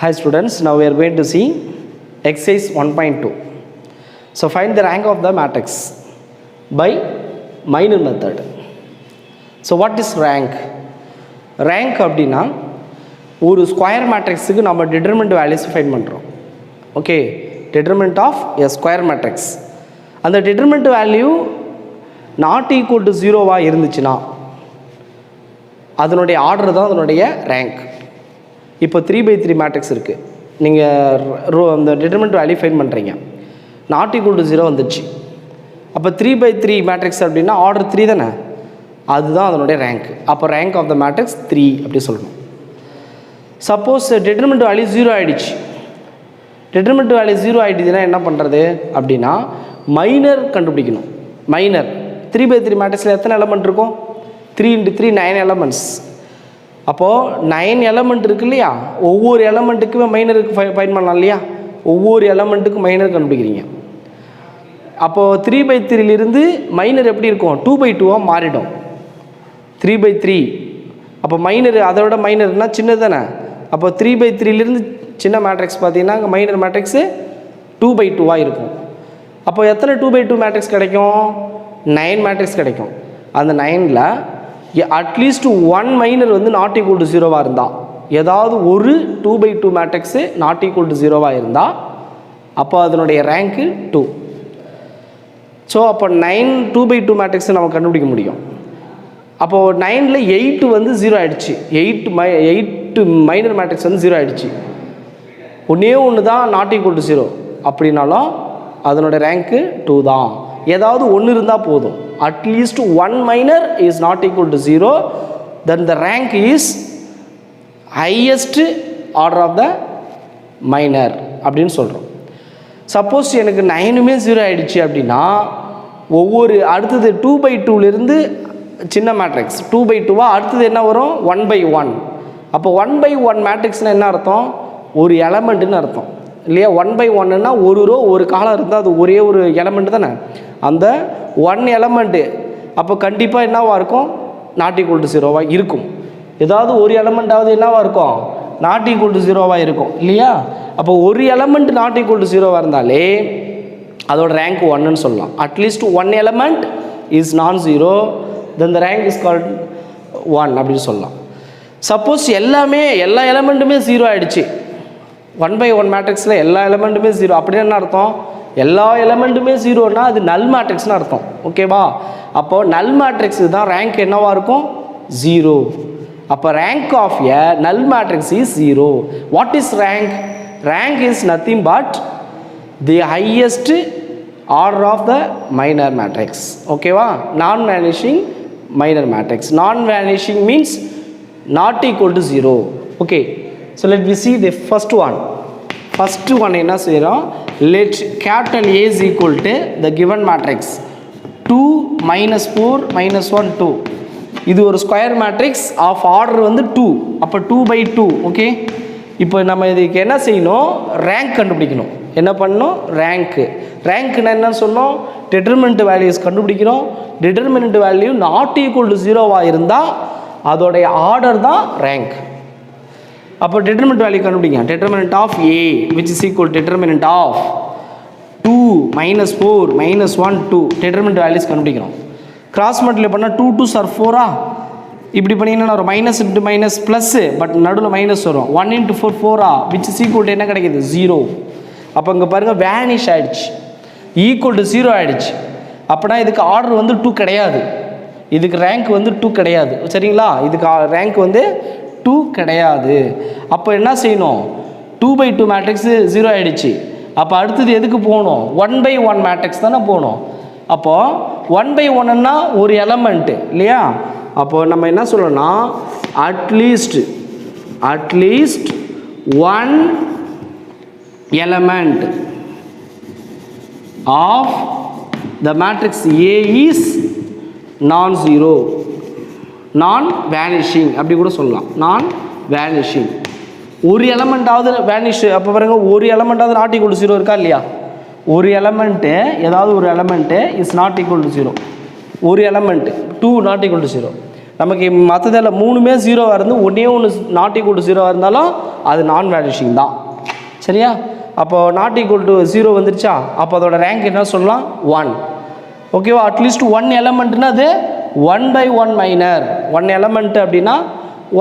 Hi students, now we are going to see exercise 1.2. So find the rank of the matrix by minor method. So what is rank? Rank அப்படினா ஒரு square மேட்ரிக்ஸுக்கு நம்ம determinant values find பண்ணுறோம். Okay, determinant of a square matrix. அந்த determinant value not equal to ஜீரோவாக இருந்துச்சுன்னா அதனுடைய order தான் அதனுடைய ரேங்க். இப்போ 3/3 மேட்ரிக்ஸ் இருக்குது, நீங்கள் அந்த டிட்டர்மினன்ட் வேல்யூ ஃபைண்ட் பண்ணுறீங்க, நாட் ஈக்குவல் டு 0 வந்துடுச்சு. அப்போ 3/3 மேட்ரிக்ஸ் அப்படின்னா ஆர்டர் 3 தானே, அதுதான் அதனுடைய ரேங்க். அப்போ ரேங்க் ஆஃப் த மேட்ரிக்ஸ் 3 அப்படி சொல்லணும். சப்போஸ் டிட்டர்மினன்ட் வேல்யூ 0 ஆகிடுச்சு, டிட்டர்மினன்ட் வேல்யூ 0 ஆகிடுச்சுன்னா என்ன பண்ணுறது அப்படின்னா மைனர் கண்டுபிடிக்கணும். மைனர் 3/3 மேட்ரிக்ஸில் எத்தனை எலமெண்ட் இருக்கும்? 3 × 3 9 எலமெண்ட்ஸ். அப்போது 9 எலமெண்ட் இருக்குது இல்லையா, ஒவ்வொரு எலமெண்ட்டுக்குமே மைனருக்கு ஃபைண்ட் பண்ணலாம் இல்லையா, ஒவ்வொரு எலமெண்ட்டுக்கும் மைனர் கண்டுபிடிக்கிறீங்க. அப்போது 3/3லிருந்து மைனர் எப்படி இருக்கும்? 2/2 மாறிடும். 3/3 அப்போ மைனர் அதை விட மைனர்னால் சின்னது தானே. அப்போ 3/3லிருந்து சின்ன மேட்ரிக்ஸ் பார்த்தீங்கன்னா அங்கே மைனர் மேட்ரிக்ஸு 2/2 இருக்கும். அப்போ எத்தனை 2/2 மேட்ரிக்ஸ் கிடைக்கும்? 9 மேட்ரிக்ஸ் கிடைக்கும். அந்த 9ல் அட்லீஸ்ட் 1 மைனர் வந்து நாட் ஈக்குவல் டு 0வாக இருந்தால், ஏதாவது ஒரு 2/2 மேட்ரிக்ஸு நாட் ஈக்குவல் டு 0வாக இருந்தால் அப்போ அதனுடைய ரேங்க்கு 2. ஸோ அப்போ 9 2/2 மேட்ரிக்ஸை நம்ம கண்டுபிடிக்க முடியும். அப்போது 9ல் 8 வந்து 0 ஆகிடுச்சு. 8 மைனர் மேட்ரிக்ஸ் வந்து 0 ஆகிடுச்சு. ஒன்றே ஒன்று தான் நாட் ஈக்குவல் டு 0 அப்படின்னாலும் அதனுடைய ரேங்க்கு 2 தான். ஏதாவது ஒன்று இருந்தால் போதும், at least 1 minor is not equal to 0, then the rank is highest order of the minor அப்படின்னு சொல்கிறோம். சப்போஸ் எனக்கு 9மே 0 ஆகிடுச்சு அப்படின்னா ஒவ்வொரு அடுத்தது 2/2லேருந்து சின்ன மேட்ரிக்ஸ் 2/2 அடுத்தது என்ன வரும்? 1/1. அப்போ 1/1 மேட்ரிக்ஸ்னால் என்ன அர்த்தம்? ஒரு எலமெண்ட்டுன்னு அர்த்தம் இல்லையா. 1/1ன்னா ஒரு ரோ ஒரு காலம் இருந்தால் அது ஒரே ஒரு எலமெண்ட் தானே. அந்த 1 எலமெண்ட்டு அப்போ கண்டிப்பாக என்னவாக இருக்கும்? நாட் ஈக்குவல் டு 0வாக இருக்கும். ஏதாவது ஒரு எலமெண்ட்டாவது என்னவாக இருக்கும்? நாட் ஈக்குவல் டு 0வாக இருக்கும் இல்லையா. அப்போ ஒரு எலமெண்ட் நாட் ஈக்குவல் டு 0வாக இருந்தாலே அதோட ரேங்க் 1ன்னு சொல்லலாம். அட்லீஸ்ட் 1 எலமெண்ட் இஸ் நான் 0, then the rank is called 1 அப்படின்னு சொல்லலாம். சப்போஸ் எல்லா எலமெண்ட்டுமே 0 ஆகிடுச்சு, 1/1 மேட்ரிக்ஸில் எல்லா எலமெண்ட்டுமே 0 அப்படின்னு என்ன அர்த்தம்? எல்லா எலமெண்ட்டுமே 0னா அது நல் மேட்ரிக்ஸ்னு அர்த்தம். ஓகேவா? அப்போது நல் மேட்ரிக்ஸ் தான் ரேங்க் என்னவாக இருக்கும்? 0. அப்போ rank of a null matrix is 0. What is rank? Rank is nothing but the highest order of the minor matrix. ஓகேவா? Non vanishing minor matrix. Non vanishing means not equal to 0. Okay, so let me see the first one. First one என்ன செய்கிறோம்? Let capital A is equal to the given matrix 2 - 4 - 1 2. இது ஒரு square matrix of order வந்து 2. அப்போ 2/2. Okay, இப்போ நம்ம இதுக்கு என்ன செய்யணும்? ரேங்க் கண்டுபிடிக்கணும். என்ன பண்ணணும்? ரேங்க்னா என்ன சொன்னோம்? டிட்டர்மினன்ட் வேல்யூஸ் கண்டுபிடிக்கிறோம். Determinant value not equal to 0வாக இருந்தால் அதோடைய ஆர்டர் தான் ரேங்க். அப்போ டிட்டர்மினன்ட் வேல்யூ கண்டுபிடிங்க. Determinant of A which is equal determinant of 2 - 4 - 1 2. Determinant values கண்டுபிடிக்கிறோம். கிராஸ் மல்டிப்ளை பண்ணால் 2 2s are 4. இப்படி பண்ணிங்கன்னா ஒரு minus into minus plus, but நடுவில் மைனஸ் வரும். 1 × 4 4 which is equal என்ன கிடைக்கிது? 0. அப்போ இங்கே பாருங்கள் வேனிஷ் ஆகிடுச்சு, ஈக்குவல் டு 0 ஆகிடுச்சு. அப்படின்னா இதுக்கு ஆர்டர் வந்து 2 கிடையாது, இதுக்கு ரேங்க் வந்து 2 கிடையாது. சரிங்களா? இதுக்கு ரேங்க் வந்து 2 கிடையாது. அப்போ என்ன செய்யணும்? 2/2 மேட்ரிக்ஸு 0 ஆகிடுச்சு. அப்போ அடுத்தது எதுக்கு போகணும்? 1/1 மேட்ரிக்ஸ் தானே போகணும். அப்போது 1/1ன்னா ஒரு எலமெண்ட்டு இல்லையா. அப்போது நம்ம என்ன சொல்லணும்னா at least 1 element of the matrix A is non-zero, நான் வேனிஷிங் அப்படி கூட சொல்லலாம். நான் வேனிஷிங் ஒரு எலமெண்ட்டாவது வேனிஷ். அப்போ பாருங்க, ஒரு எலமெண்ட்டாவது நாட் ஈக்குவல் டு 0 இருக்கா இல்லையா? ஒரு எலமெண்ட்டு, ஏதாவது ஒரு element is not equal to 0. ஒரு எலமெண்ட்டு 2 நாட் ஈக்குவல் டு 0. நமக்கு மற்றதில் 3மே 0வாக இருந்து ஒன்றே ஒன்று நாட் ஈக்குவல் டு 0வாக இருந்தாலும் அது நான் வேனிஷிங் தான். சரியா? அப்போது நாட் ஈக்குவல் டு 0 வந்துருச்சா, அப்போ அதோட ரேங்க் என்ன சொல்லலாம்? 1. ஓகேவா? அட்லீஸ்ட் 1 எலமெண்ட்னா அது 1/1 மைனர். 1 எலமெண்ட் அப்படின்னா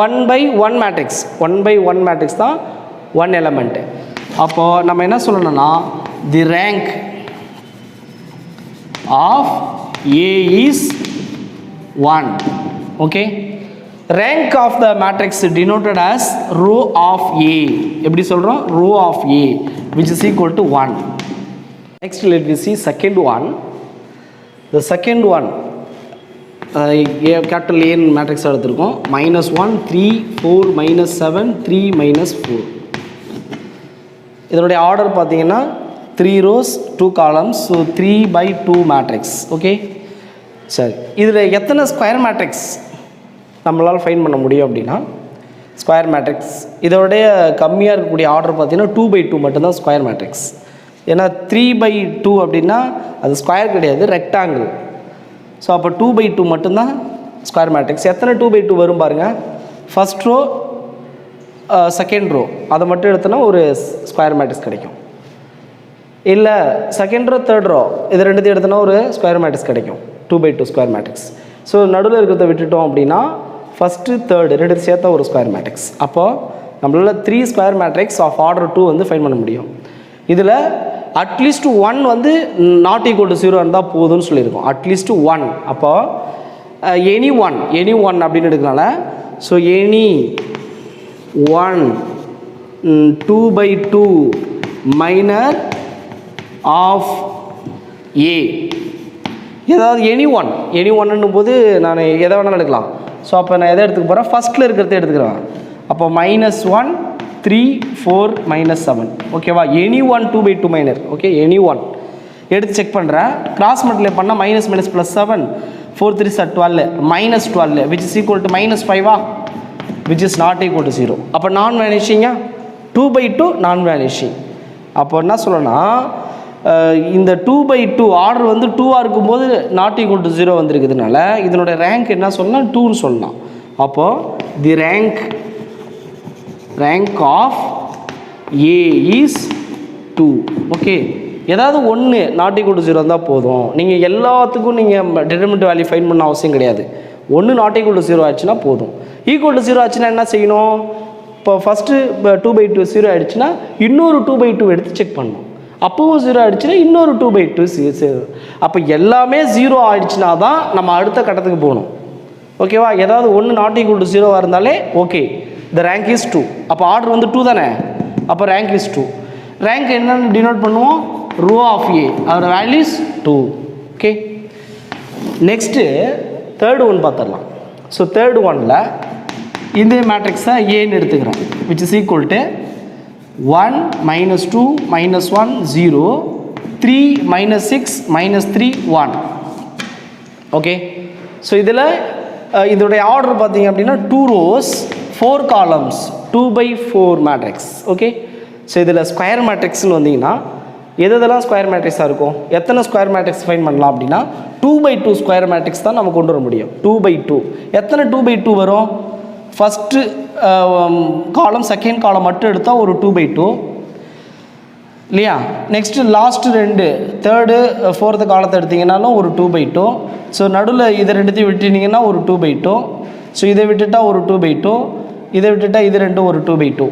1/1 மேட்ரிக்ஸ். 1/1 மேட்ரிக்ஸ் தான் 1 எலமெண்ட்டு. அப்போது நம்ம என்ன சொல்லணும்னா the rank of A is 1. Okay, rank of the matrix denoted as row of A. எப்படி சொல்கிறோம்? row of A which is equal to 1. Next let me see second one. The second one capital A matrix எடுத்திருக்கோம். -1 3 4 -7 3 -4. இதனுடைய order பார்த்தீங்கன்னா 3 rows 2 columns, so 3/2 matrix. Okay, சரி. இதில் எத்தனை square matrix நம்மளால் find பண்ண முடியும் அப்படின்னா, ஸ்கொயர் மேட்ரிக்ஸ் இதோடைய கம்மியாக இருக்கக்கூடிய ஆர்டர் பார்த்தீங்கன்னா 2/2 மட்டும்தான் ஸ்கொயர் மேட்ரிக்ஸ். ஏன்னா 3/2 அப்படின்னா அது ஸ்கொயர் கிடையாது, ரெக்டாங்கிள். ஸோ அப்போ 2/2 மட்டும்தான் ஸ்கொயர் மேட்ரிக்ஸ். எத்தனை 2/2 வரும் பாருங்கள். ஃபஸ்ட் ரோ செகண்ட் ரோ அதை மட்டும் எடுத்தோன்னா ஒரு ஸ்கொயர் மேட்ரிக்ஸ் கிடைக்கும். இல்லை செகண்ட் ரோ தேர்ட் ரோ இது ரெண்டுத்தையும் எடுத்தோன்னா ஒரு ஸ்கொயர் மேட்ரிக்ஸ் கிடைக்கும், 2/2 ஸ்கொயர் மேட்ரிக்ஸ். ஸோ நடுவில் இருக்கிறத விட்டுட்டோம் அப்படின்னா ஃபஸ்ட்டு தேர்டு ரெண்டு சேர்த்தா ஒரு ஸ்கொயர் மேட்ரிக்ஸ். அப்போது நம்மளால் 3 ஸ்கொயர் மேட்ரிக்ஸ் ஆஃப் ஆர்டர் 2 வந்து ஃபைண்ட் பண்ண முடியும். இதில் அட்லீஸ்ட் 1 வந்து நாட் ஈக்குவல் டு 0 இருந்தால் போதும்னு சொல்லியிருக்கோம். அட்லீஸ்ட் 1. அப்போது எனி ஒன் அப்படின்னு எடுக்கனால, so any 1 2/2 minor of A. ஏதாவது எனி ஒன்னும் போது நான் எதை வேணாலும் எடுக்கலாம். ஸோ அப்போ நான் எதை எடுத்துக்க போகிறேன்? ஃபஸ்ட்டில் இருக்கிறத எடுத்துக்கிறேன். அப்போ -1 3 4 -7. ஓகேவா? Any 1 2/2 minor. ஓகே, எனி 1 எடுத்து செக் பண்ணுறேன். கிராஸ் மல்டிப்ளை பண்ணால் -7 4 3 12 -12 which is equal to -5 which is not equal to 0. அப்போ நான் வேனிஷிங்கா 2/2 நான் வேனிஷிங். அப்போ என்ன சொல்லணும்னா இந்த 2/2 ஆர்டர் வந்து 2ஆக இருக்கும்போது நாட் ஈக்குவல் டு 0 வந்துருக்குதுனால இதனோட ரேங்க் என்ன சொல்லலாம்? 2ன்னு சொல்லலாம். அப்போது the rank of A is 2. Okay, ஏதாவது ஒன்று நாட் ஈக்குவல் டு 0 இருந்தால் போதும். நீங்கள் எல்லாத்துக்கும் நீங்கள் டிட்டர்மினன்ட் வேல்யூ ஃபைண்ட் பண்ண அவசியம் கிடையாது. ஒன்று நாட் ஈக்குவல் டு 0 ஆச்சுன்னா போதும். ஈக்குவல் டு 0 ஆச்சுன்னா என்ன செய்யணும்? இப்போ ஃபஸ்ட்டு 2/2 0 ஆகிடுச்சுன்னா இன்னொரு 2/2 எடுத்து செக் பண்ணணும். அப்போவும் 0 ஆகிடுச்சுன்னா இன்னொரு 2/2. அப்போ எல்லாமே 0 ஆகிடுச்சுன்னா தான் நம்ம அடுத்த கட்டத்துக்கு போகணும். ஓகேவா? ஏதாவது ஒன்று நாட் ஈக்குவல் டு 0 இருந்தாலே ஓகே, த ரேங்க் இஸ் 2. அப்போ ஆர்டர் வந்து 2 தானே, அப்போ ரேங்க் இஸ் 2. ரேங்க் என்னன்னு டினோட் பண்ணுவோம்? ரோ ஆஃப் A, அதோட value is 2. Okay, next third one பார்த்துடலாம். ஸோ தேர்ட் ஒனில் இந்த மேட்ரிக்ஸை ஏன்னு எடுத்துக்கிறேன், which is equal to 1 -2 -1 0 3 -6 -3 1. Okay, so இதில் இதோடைய ஆர்டர் பார்த்தீங்க அப்படின்னா 2 rows 4 columns 2/4 matrix. Okay, so இதில் ஸ்கொயர் மேட்ரிக்ஸ்னு வந்தீங்கன்னா எதெல்லாம் ஸ்கொயர் மேட்ரிக்ஸாக இருக்கும்? எத்தனை ஸ்கொயர் மேட்ரிக்ஸ் ஃபைன் பண்ணலாம் அப்படின்னா 2/2 ஸ்கொயர் மேட்ரிக்ஸ் தான் நம்ம கொண்டு வர முடியும். 2/2 எத்தனை 2/2 வரும்? ஃபஸ்ட்டு காலம் செகண்ட் காலம் மட்டும் எடுத்தால் ஒரு 2/2 இல்லையா? நெக்ஸ்ட்டு லாஸ்ட்டு 2 தேர்டு 4th காலத்தை எடுத்திங்கனாலும் ஒரு 2/2. ஸோ நடுவில் இதை ரெண்டுத்தையும் விட்டுட்டிங்கன்னா ஒரு 2/2. ஸோ இதை விட்டுட்டா ஒரு 2/2, இதை விட்டுட்டா இது ரெண்டும் ஒரு 2/2.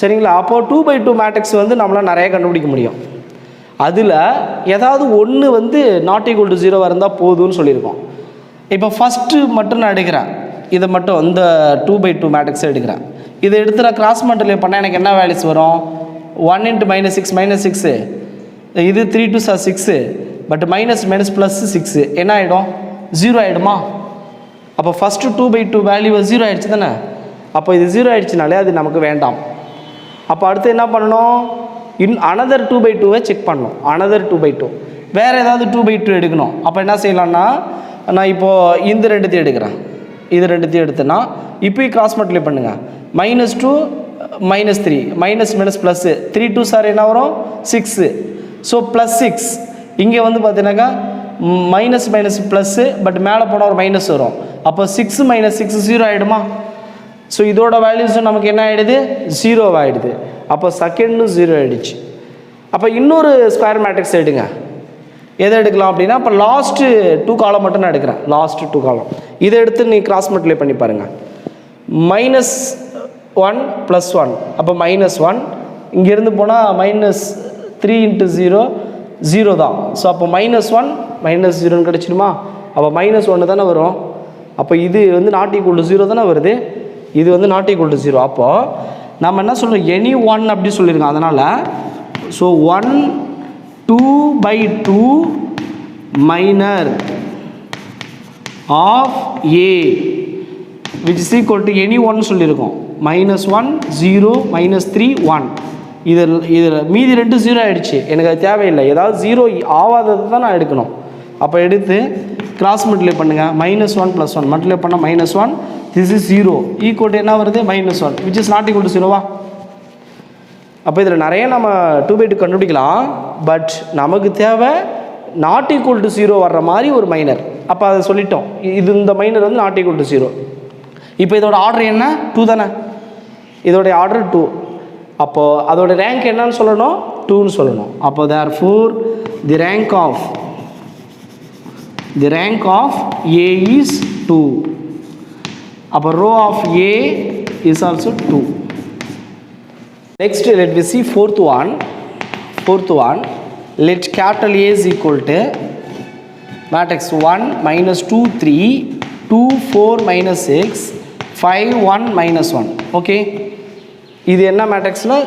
சரிங்களா? அப்போது 2/2 மேட்ரிக்ஸ் வந்து நம்மளால் நிறைய கண்டுபிடிக்க முடியும். அதில் ஏதாவது ஒன்று வந்து நாட் ஈக்குவல் டு 0 இருந்தால் போதும்னு சொல்லியிருக்கோம். இப்போ ஃபஸ்ட்டு மட்டும் நான் எடுக்கிறேன், இதை மட்டும் இந்த 2/2 மேட்ரிக்ஸை எடுக்கிறேன். இதை எடுத்து நான் கிராஸ் மல்டிப்ளை பண்ணால் எனக்கு என்ன வேல்யூஸ் வரும்? 1 × -6 இது 3 2 6 பட் -+6 என்ன ஆகிடும்? 0 ஆகிடுமா? அப்போ ஃபஸ்ட்டு 2/2 வேல்யூ 0 ஆகிடுச்சு தானே. அப்போ இது 0 ஆகிடுச்சுனாலே அது நமக்கு வேண்டாம். அப்போ அடுத்து என்ன பண்ணணும்? அனதர் 2/2 செக் பண்ணணும். அனதர் 2/2 வேறு ஏதாவது 2/2 எடுக்கணும். அப்போ என்ன செய்யலாம்னா, நான் இப்போது இந்த ரெண்டுத்தையும் எடுக்கிறேன், இது ரெண்டுத்தையும் எடுத்தேன்னா இப்போயும் கிராஸ் மல்டிப்ளை பண்ணுங்கள். -2 -3 -+3 2 என்ன வரும்? 6. ஸோ +6 இங்கே வந்து பார்த்தீங்கன்னாக்கா மைனஸ் மைனஸ் ப்ளஸ்ஸு, பட் மேலே போனால் ஒரு மைனஸ் வரும். அப்போ 6 மைனஸ் 6 0 ஆகிடுமா? ஸோ இதோட வேல்யூஸும் நமக்கு என்ன ஆகிடுது? 0 ஆகிடுது. அப்போ செகண்டும் 0 ஆகிடுச்சு. அப்போ இன்னொரு ஸ்கொயர் மேட்ரிக்ஸ் எடுங்க. எதை எடுக்கலாம் அப்படின்னா, இப்போ லாஸ்ட்டு 2 காலம் மட்டும் நான் எடுக்கிறேன். லாஸ்ட்டு 2 காலம் இதை எடுத்து நீ கிராஸ் மல்டிப்ளை பண்ணி பாருங்கள். -1 + 1, அப்போ -1. இங்கேருந்து போனால் -3 × 0 0 தான். ஸோ அப்போ -1 -0 கிடச்சிடுமா? அப்போ -1 தானே வரும். அப்போ இது வந்து நாட் ஈக்குவல் டு 0 தானே வருது. இது வந்து நாட் ஈக்குவல் டு 0. அப்போது நம்ம என்ன சொல்கிறோம்? எனி 1 அப்படி சொல்லியிருக்கோம். அதனால் so 1 2/2 minor of A which is equal to any 1 சொல்லியிருக்கோம். -1 0 -3 1. இதில் மீதி 2 0 ஆகிடுச்சு. எனக்கு அது தேவையில்லை. ஏதாவது 0 ஆகாதது தான் நான் எடுக்கணும். அப்போ எடுத்து கிராஸ் மல்டிப்ளை பண்ணுங்கள். -1 + 1 மல்டிப்ளை பண்ணால் -1, this is 0 ஈக்குவல் டு என்ன வருது? -1 which is not equal to 0வா? அப்போ இதில் நிறைய நம்ம 2/2 கண்டுபிடிக்கலாம். பட் நமக்கு தேவை நாட் ஈக்குவல் டு 0 வர்ற மாதிரி ஒரு மைனர். அப்போ அதை சொல்லிட்டோம். இது இந்த மைனர் வந்து நாட் ஈக்குவல் டு 0. இப்போ இதோட ஆர்டர் என்ன? 2 தானே. இதோடைய ஆர்டர் 2. அப்போது அதோட ரேங்க் என்னன்னு சொல்லணும்? 2ன்னு சொல்லணும். அப்போ therefore the rank of A is 2. அப்போ row of A is also 2. Next let me see fourth one. Let capital A is equal to matrix 1 -2 3 2 4 -6 5 1 -1. Okay, இது என்ன மேட்ரிக்ஸ்னா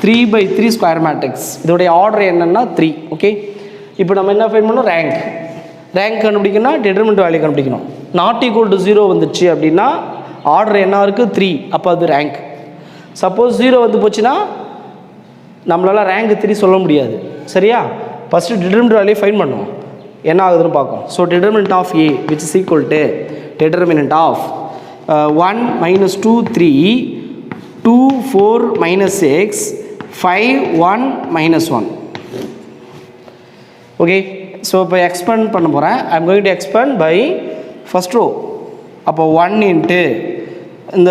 3/3 ஸ்கொயர் மேட்ரிக்ஸ். இதோடைய ஆர்டர் என்னன்னா 3. ஓகே, இப்போ நம்ம என்ன ஃபைண்ட் பண்ணணும்? ரேங்க் கண்டுபிடிக்கணும்னா டிட்டர்மினன்ட் வேல்யூ கண்டுபிடிக்கணும். நாட் ஈக்குவல் டு 0 வந்துச்சு அப்படின்னா ஆர்டர் என்ன இருக்குது? 3. அப்போ அது ரேங்க். சப்போஸ் 0 வந்து போச்சுன்னா நம்மளால் ரேங்க் 3 சொல்ல முடியாது. சரியா? ஃபஸ்ட்டு டிட்டர்மினன்ட் வேல்யூ ஃபைண்ட் பண்ணுவோம், என்ன ஆகுதுன்னு பார்க்கும். So determinant of A which is equal to determinant of 1 -2 3 2 4 -6 5 1 -1. Okay, so இப்போ எக்ஸ்பேண்ட் பண்ண போகிறேன். I am going to expand by first row. அப்போ 1 இன்ட்டு இந்த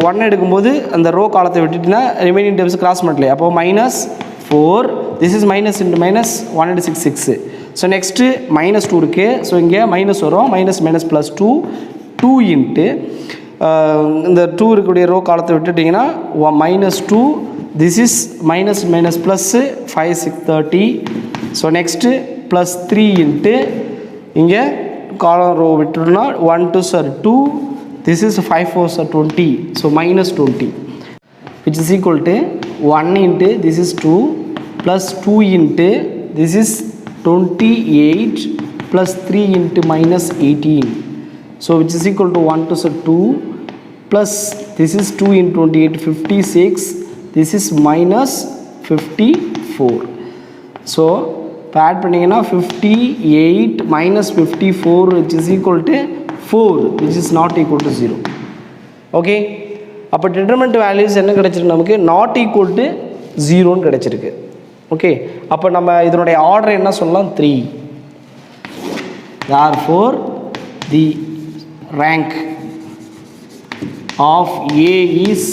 1 எடுக்கும்போது அந்த ரோ காலத்தை விட்டுட்டுனா ரிமைனிங் டேர்ம்ஸ் கிராஸ் மல்டிப்ளை. அப்போ -4, this is minus into minus 1 × 6 6. So next -2 இருக்குது. ஸோ இங்கே மைனஸ் வரும். -2 2 இன்ட்டு இந்த 2 இருக்கக்கூடிய ரோ காலத்தை விட்டுட்டிங்கன்னா -2, this is minus minus plus 5 6 30. So next +3 into இங்கே காலம் ரோ விட்டுட்டோம்னா 1 2 2, this is 5 4 20. So -20 which is equal to 1 into this is 2 plus 2 into this is 28 plus 3 into -18. So which is equal to 1 2 2 plus this is 2 into 28 56. This is -54. So add பண்ணிங்கன்னா 58 -54 which is equal to 4 which is not equal to 0. Okay, அப்போ determinant values என்ன கிடச்சிருக்கு? நமக்கு not equal to 0ன்னு கிடச்சிருக்கு. Okay, அப்போ நம்ம இதனுடைய order என்ன சொல்லலாம்? 3. therefore the rank of A is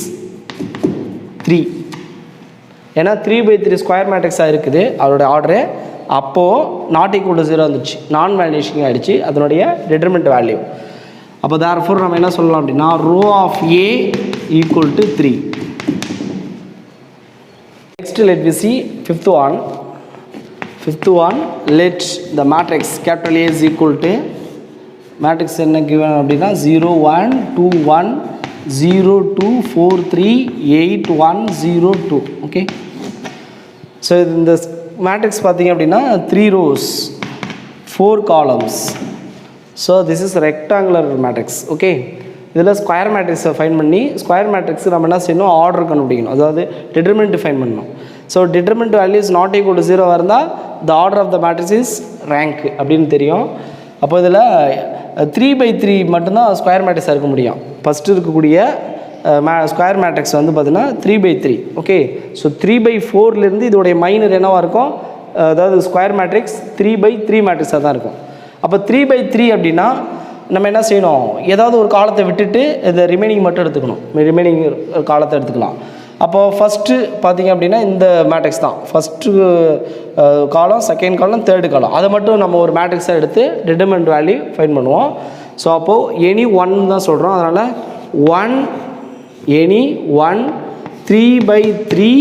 3. ஏன்னா 3/3 ஸ்கொயர் மேட்ரிக்ஸாக இருக்குது அதோட ஆர்டரு. அப்போது நாட் ஈக்குவல் டு 0 வந்துச்சு, நான் வேல்யூஷிங் ஆகிடுச்சு அதனுடைய டிட்டர்மினன்ட் வேல்யூ. அப்போ therefore நம்ம என்ன சொல்லலாம் அப்படின்னா row of A equal to 3. Next let we see fifth one. Let the matrix capital A is equal to matrix என்ன given அப்படின்னா 0 1 2 1 0 2 4 3 8 1 0 2. ஓகே, ஸோ இந்த மேட்ரிக்ஸ் பார்த்தீங்க அப்படின்னா 3 rows 4 columns. So this is rectangular matrix. Okay, இதில் square மேட்ரிக்ஸை find பண்ணி square matrix நம்ம என்ன செய்யணும்? ஆர்டர் கண்டுபிடிக்கணும், அதாவது டிட்டர்மினன்ட் ஃபைன் பண்ணணும். So determinant value is not equal to 0 இருந்தால் the order of the matrix is rank அப்படின்னு தெரியும். அப்போ இதில் 3/3 மட்டும்தான் ஸ்கொயர் மேட்ரிக்ஸாக இருக்க முடியும். ஃபஸ்ட்டு இருக்கக்கூடிய ஸ்கொயர் மேட்ரிக்ஸ் வந்து பார்த்தீங்கன்னா 3/3. ஓகே, ஸோ 3/4லேருந்து இதோடைய மைனர் என்னவாக இருக்கும்? அதாவது ஸ்கொயர் மேட்ரிக்ஸ் 3/3 மேட்ரிக்ஸாக தான் இருக்கும். அப்போ 3/3 அப்படின்னா நம்ம என்ன செய்யணும், ஏதாவது ஒரு காலத்தை விட்டுட்டு இந்த ரிமைனிங் மட்டும் எடுத்துக்கணும். ரிமைனிங் காலத்தை எடுத்துக்கலாம். அப்போது ஃபஸ்ட்டு பார்த்திங்க அப்படின்னா இந்த மேட்ரிக்ஸ் தான் ஃபஸ்ட்டு காலம், செகண்ட் காலம், தேர்டு காலம், அதை மட்டும் நம்ம ஒரு மேட்ரிக்ஸாக எடுத்து டிட்டர்மினன்ட் வேல்யூ ஃபைண்ட் பண்ணுவோம். ஸோ அப்போது எனி ஒன் தான் சொல்கிறோம். அதனால் 1 any 1 3/3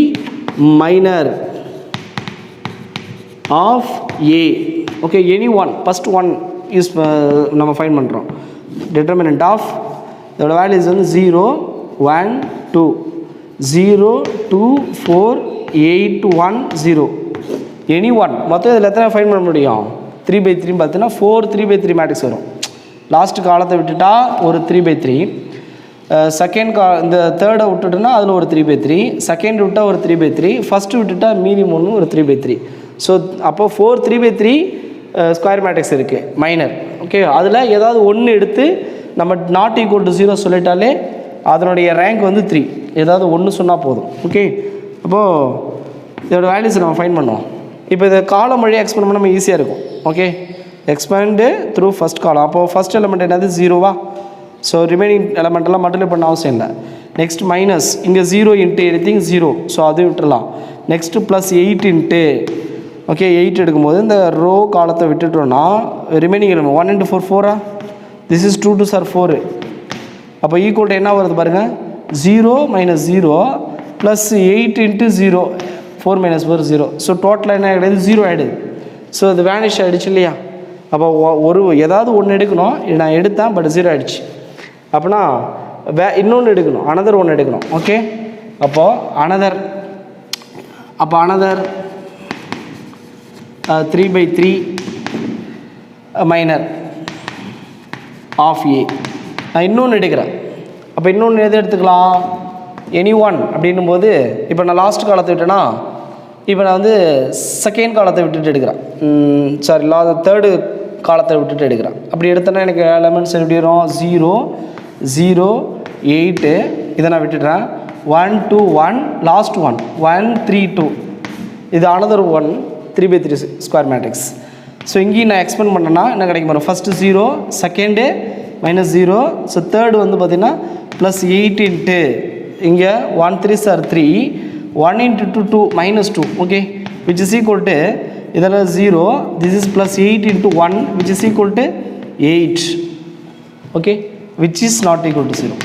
minor of A. Okay, any one first one use நம்ம ஃபைண்ட் பண்ணுறோம். டிட்டர்மினன்ட் ஆஃப் இதோட வேல்யூஸ் வந்து 0 1 2 0 2 4 8 1 0 எனி ஒன். மொத்தம் இதில் எத்தனை ஃபைண்ட் பண்ண முடியும்? 3/3 பார்த்தீங்கன்னா 4 3/3 மேட்ரிக்ஸ் வரும். லாஸ்ட்டு காலத்தை விட்டுட்டா ஒரு 3/3, செகண்ட் இந்த தேர்டை விட்டுட்டுனா அதில் ஒரு 3/3, செகண்ட் விட்டால் ஒரு 3/3, ஃபஸ்ட்டு விட்டுட்டா மீதி 3 ஒரு 3/3. ஸோ அப்போது 4 3/3 ஸ்கொயர் மேட்ரிக்ஸ் இருக்குது மைனர். ஓகே, அதில் ஏதாவது ஒன்று எடுத்து நம்ம நாட் ஈக்குவல் டு 0 சொல்லிட்டாலே அதனுடைய ரேங்க் வந்து 3. ஏதாவது ஒன்று சொன்னால் போதும். ஓகே, அப்போது இதோட வேல்யூஸ் நம்ம ஃபைண்ட் பண்ணுவோம். இப்போ இதை காலம் வழியாக எக்ஸ்பெண்ட் பண்ண நம்ம ஈஸியாக இருக்கும். ஓகே, எக்ஸ்பேண்டு த்ரூ ஃபஸ்ட் காலம். அப்போது ஃபஸ்ட் எலமெண்ட் என்னது 0வா? ஸோ ரிமைனிங் எலமெண்ட்டெல்லாம் மல்டிப்ளை பண்ண அவசியம் இல்லை. நெக்ஸ்ட் மைனஸ் இங்கே 0 இன்ட்டு எனிதிங் 0, ஸோ அது விட்டுடலாம். நெக்ஸ்ட்டு ப்ளஸ் 8 இன்ட்டு, ஓகே 8 எடுக்கும்போது இந்த ரோ காலத்தை விட்டுட்டோன்னா ரிமைனிங் 1 இன்ட்டு 4 4ஆ? This is 2 2 4. அப்போ ஈக்குவல் டு என்ன வருது பாருங்கள், 0 minus 0 plus 8 into 0 4 minus 4 0. So டோட்டலாக என்ன ஆகிடுது, 0 ஆகிடுது. ஸோ இது வேனிஷ் ஆகிடுச்சு இல்லையா? அப்போ ஏதாவது ஒன்று எடுக்கணும், நான் எடுத்தேன் பட் 0 ஆகிடுச்சு. அப்படின்னா இன்னொன்று எடுக்கணும், அனதர் ஒன்று எடுக்கணும். ஓகே, அப்போது அனதர் 3/3 மைனர் ஆஃப் ஏ. நான் இன்னொன்று எடுக்கிறேன். அப்போ இன்னொன்று எது எடுத்துக்கலாம், எனி ஒன் அப்படின்னும் போது இப்போ நான் லாஸ்ட் காலத்தை விட்டேன்னா இப்போ நான் வந்து செகண்ட் காலத்தை விட்டுட்டு எடுக்கிறேன், சாரி தேர்டு காலத்தை விட்டுட்டு எடுக்கிறேன். அப்படி எடுத்தேன்னா எனக்கு எலமெண்ட்ஸ் எப்படி வரும், 0 0 8, இதை நான் விட்டுடுறேன். 1 2 1 லாஸ்ட் 1 1 3 2, இது அனதர் 1 3/3 ஸ்கொயர் மேட்ரிக்ஸ். ஸோ இங்கேயும் நான் எக்ஸ்பெண்ட் பண்ணேன்னா என்ன கிடைக்கும் பாருங்கள், first 0, second minus 0, so third வந்து பார்த்திங்கன்னா ப்ளஸ் 8 இன்ட்டு இங்கே 1 3s are 3, 1 into 2 2 minus 2, okay, which is equal to இதில் 0, this is plus 8 into 1 which is equal to 8, okay, which is not equal to 0.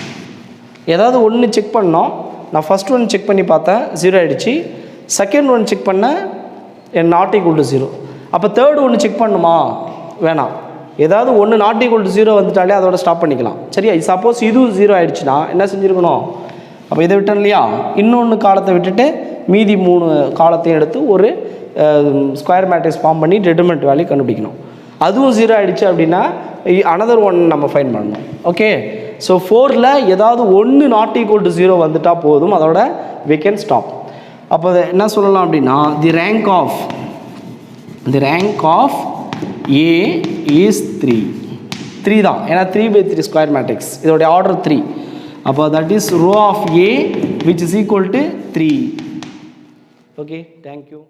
ஏதாவது ஒன்று செக் பண்ணோம். நான் first one check பண்ணி பார்த்தேன் 0 ஆகிடுச்சு. செகண்ட் ஒன் செக் பண்ணேன் நாட் ஈக்குவல் டு 0. அப்போ தேர்டு ஒன்று செக் பண்ணுமா, வேணாம். ஏதாவது ஒன்று நாட் ஈக்குவல் டு 0 வந்துட்டாலே அதோட ஸ்டாப் பண்ணிக்கலாம். சரியா? சப்போஸ் இதுவும் 0 ஆகிடுச்சுன்னா என்ன செஞ்சுருக்கணும், அப்போ இதை விட்டோம் இல்லையா, இன்னொன்று காலத்தை விட்டுட்டு மீதி 3 காலத்தையும் எடுத்து ஒரு ஸ்கொயர் மேட்ரிக்ஸ் ஃபார்ம் பண்ணி டிட்டர்மினன்ட் வேல்யூ கண்டுபிடிக்கணும். அதுவும் 0 ஆகிடுச்சு அப்படின்னா அனதர் ஒன் நம்ம ஃபைண்ட் பண்ணணும். ஓகே, ஸோ 4ல் ஏதாவது ஒன்று நாட் ஈக்குவல் டு 0 வந்துட்டால் போதும், அதோட we can stop. அப்போ என்ன சொல்லலாம் அப்படின்னா the rank of A is 3 தான். ஏன்னா 3/3 ஸ்கொயர் மேட்ரிக்ஸ், இதோடைய ஆர்டர் 3. அப்போ that is row of A which is equal to 3. Okay, thank you.